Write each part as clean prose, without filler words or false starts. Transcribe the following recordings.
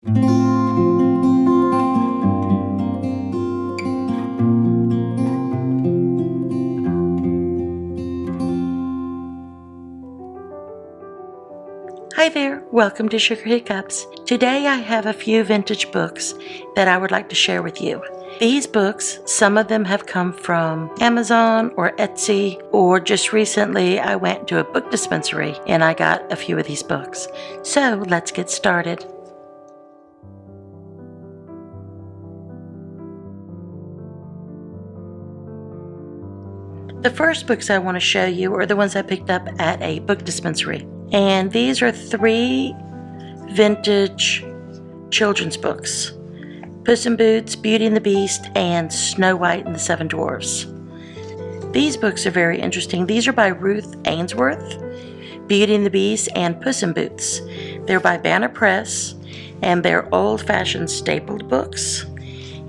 Hi there, welcome to Sugar Hiccups. Today I have a few vintage books that I would like to share with you. These books, some of them have come from Amazon or Etsy, or just recently I went to a book dispensary and I got a few of these books. So let's get started. The first books I want to show you are the ones I picked up at a book dispensary. And these are 3 vintage children's books: Puss in Boots, Beauty and the Beast, and Snow White and the 7 Dwarfs. These books are very interesting. These are by Ruth Ainsworth, Beauty and the Beast and Puss in Boots. They're by Banner Press, and they're old-fashioned stapled books,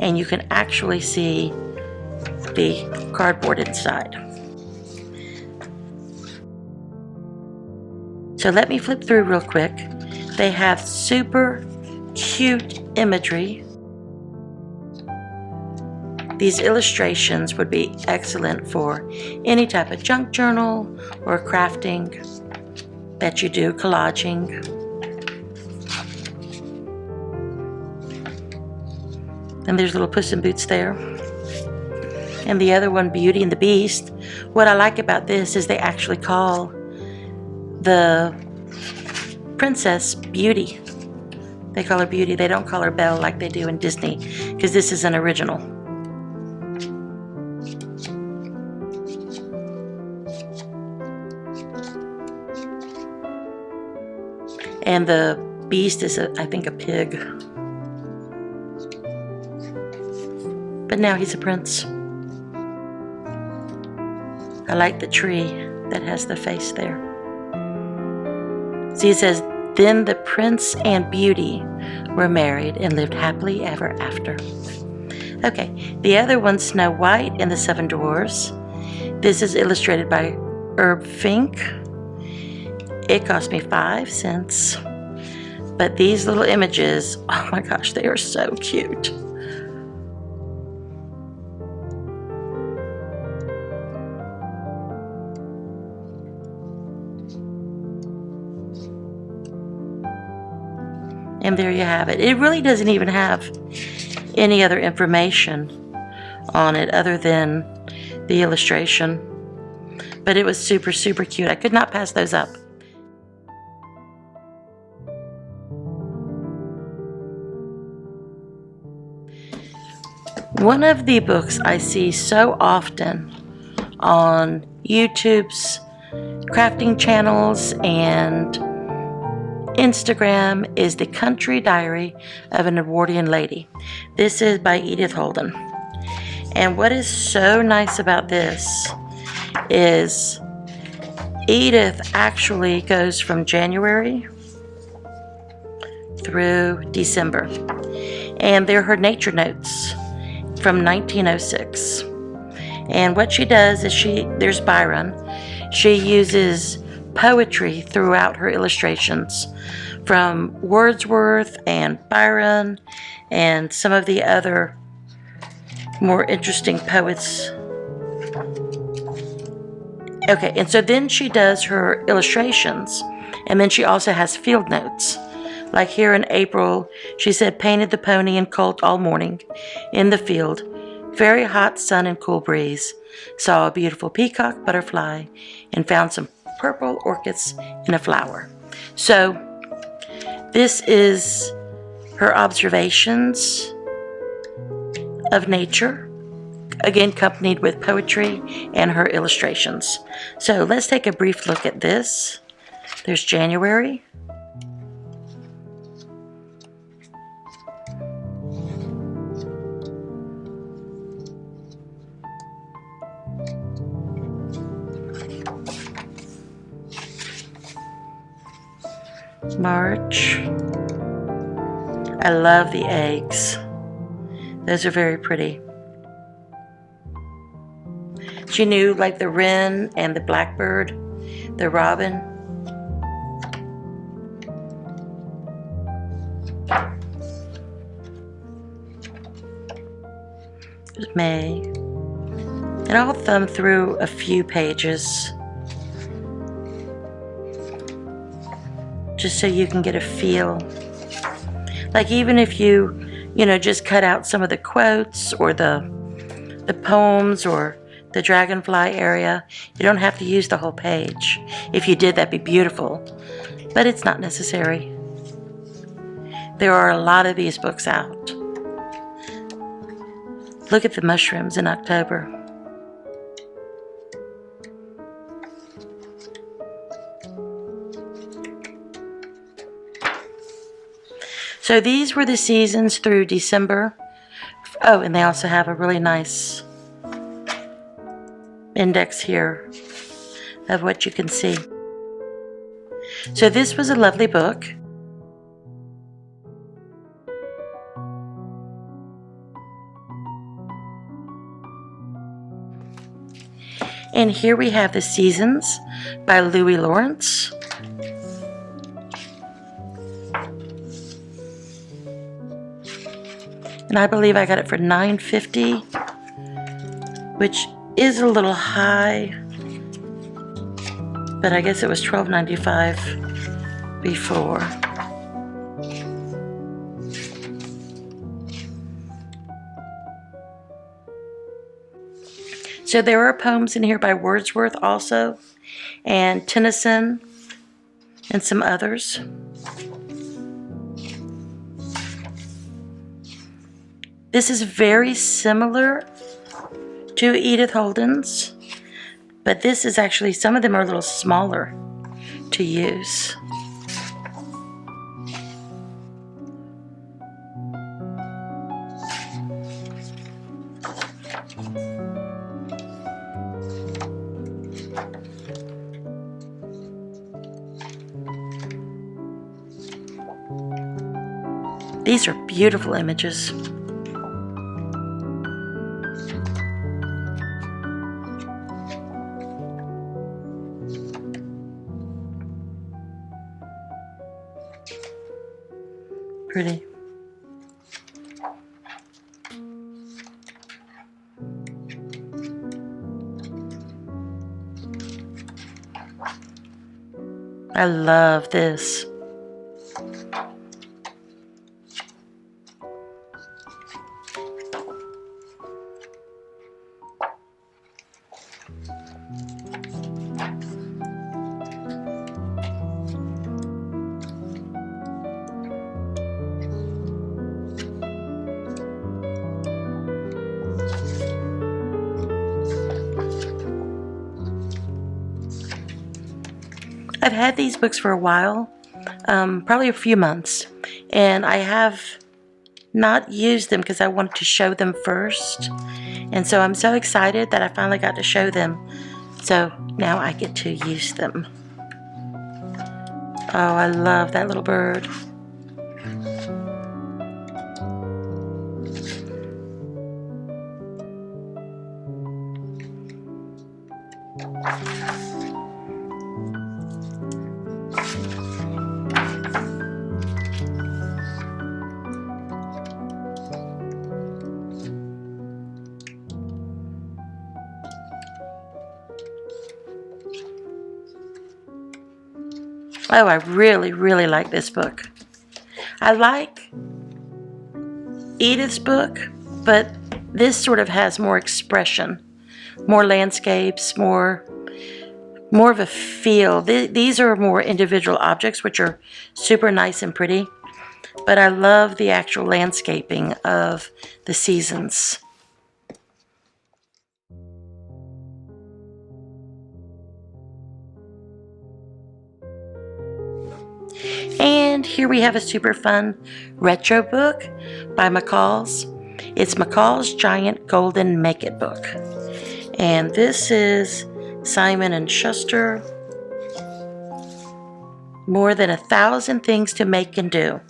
and you can actually see the cardboard inside. So let me flip through real quick. They have super cute imagery. These illustrations would be excellent for any type of junk journal or crafting that you do, collaging. And there's little Puss in Boots there. And the other one, Beauty and the Beast. What I like about this is they actually call the princess Beauty. They call her Beauty. They don't call her Belle like they do in Disney, because this is an original. And the Beast is, I think, a pig. But now he's a prince. I like the tree that has the face there. See, it says, "Then the prince and Beauty were married and lived happily ever after." Okay, the other one, Snow White and the 7 Dwarfs. This is illustrated by Herb Fink. It cost me 5 cents. But these little images, oh my gosh, they are so cute. And there you have it. It really doesn't even have any other information on it other than the illustration. But it was super, super cute. I could not pass those up. One of the books I see so often on YouTube's crafting channels and Instagram is The Country Diary of an Edwardian Lady. This is by Edith Holden. And what is so nice about this is Edith actually goes from January through December. And they're her nature notes from 1906. And what she does is there's Byron. She uses poetry throughout her illustrations from Wordsworth and Byron and some of the other more interesting poets. Okay, and so then she does her illustrations, and then she also has field notes. Like here in April, she said, "Painted the pony and colt all morning in the field. Very hot sun and cool breeze. Saw a beautiful peacock butterfly and found some purple orchids in a flower." So this is her observations of nature, again accompanied with poetry and her illustrations. So let's take a brief look at this. There's January. March. I love the eggs. Those are very pretty. She knew like the wren and the blackbird, the robin. May. And I'll thumb through a few pages just so you can get a feel. Like even if you just cut out some of the quotes or the poems or the dragonfly area, you don't have to use the whole page. If you did, that'd be beautiful, but it's not necessary. There are a lot of these books out. Look at the mushrooms in October. So these were the seasons through December. Oh, and they also have a really nice index here of what you can see. So this was a lovely book. And here we have The Seasons by Louis Lawrence. And I believe I got it for $9.50, which is a little high, but I guess it was $12.95 before. So there are poems in here by Wordsworth also, and Tennyson, and some others. This is very similar to Edith Holden's, but this is actually, some of them are a little smaller to use. These are beautiful images. Pretty. I love this. I've had these books for a while, probably a few months, and I have not used them because I wanted to show them first. And so I'm so excited that I finally got to show them. So now I get to use them. Oh, I love that little bird. Oh, I really, really like this book. I like Edith's book, but this sort of has more expression, more landscapes, more of a feel. These are more individual objects, which are super nice and pretty, but I love the actual landscaping of the seasons. And here we have a super fun retro book by McCalls. It's McCalls Giant Golden Make It book. And this is Simon and Schuster. More than 1,000 things to make and do.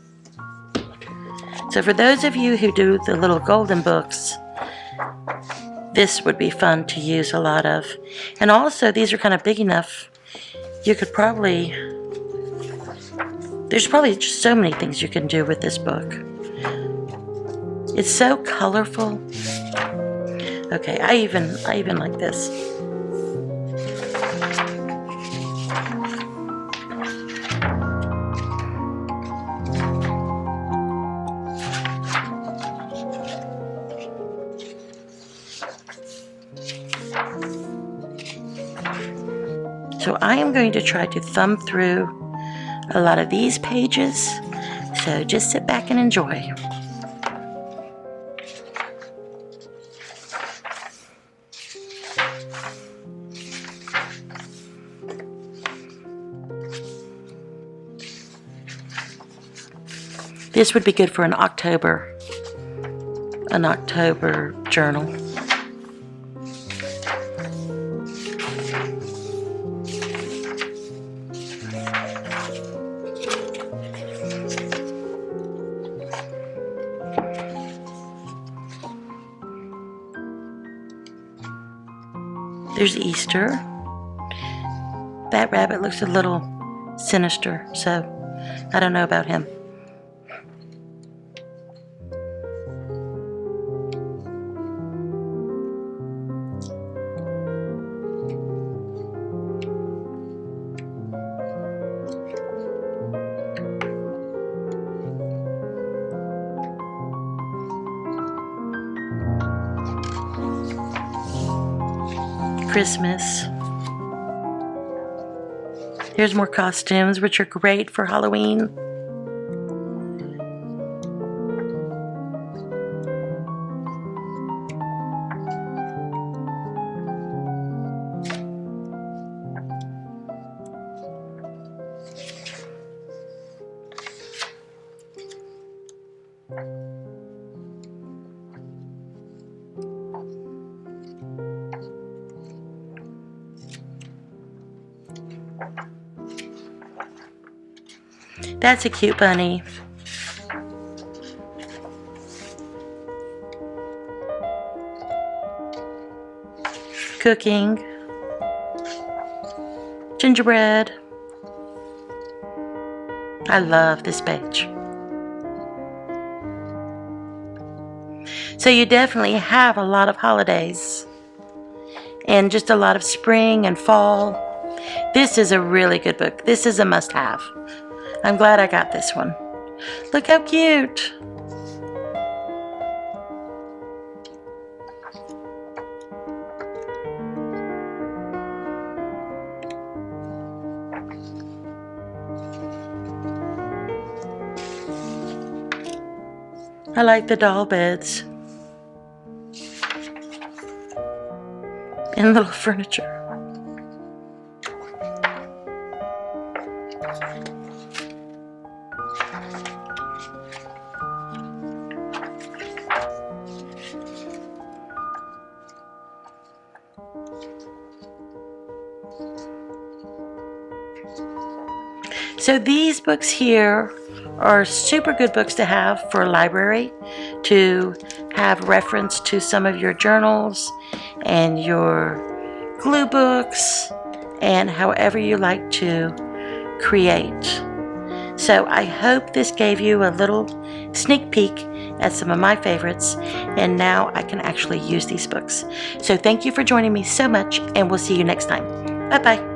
So for those of you who do the little golden books, this would be fun to use a lot of. And also these are kind of big enough, you could probably, there's probably just so many things you can do with this book. It's so colorful. Okay, I even like this. So I am going to try to thumb through a lot of these pages. So just sit back and enjoy. This would be good for an October journal. There's Easter. That rabbit looks a little sinister, so I don't know about him. Christmas. Here's more costumes, which are great for Halloween. That's a cute bunny. Cooking. Gingerbread. I love this page. So you definitely have a lot of holidays and just a lot of spring and fall. This is a really good book. This is a must-have. I'm glad I got this one. Look how cute. I like the doll beds and little furniture. So these books here are super good books to have for a library, to have reference to some of your journals and your glue books and however you like to create. So I hope this gave you a little sneak peek at some of my favorites, and now I can actually use these books. So thank you for joining me so much, and we'll see you next time. Bye-bye.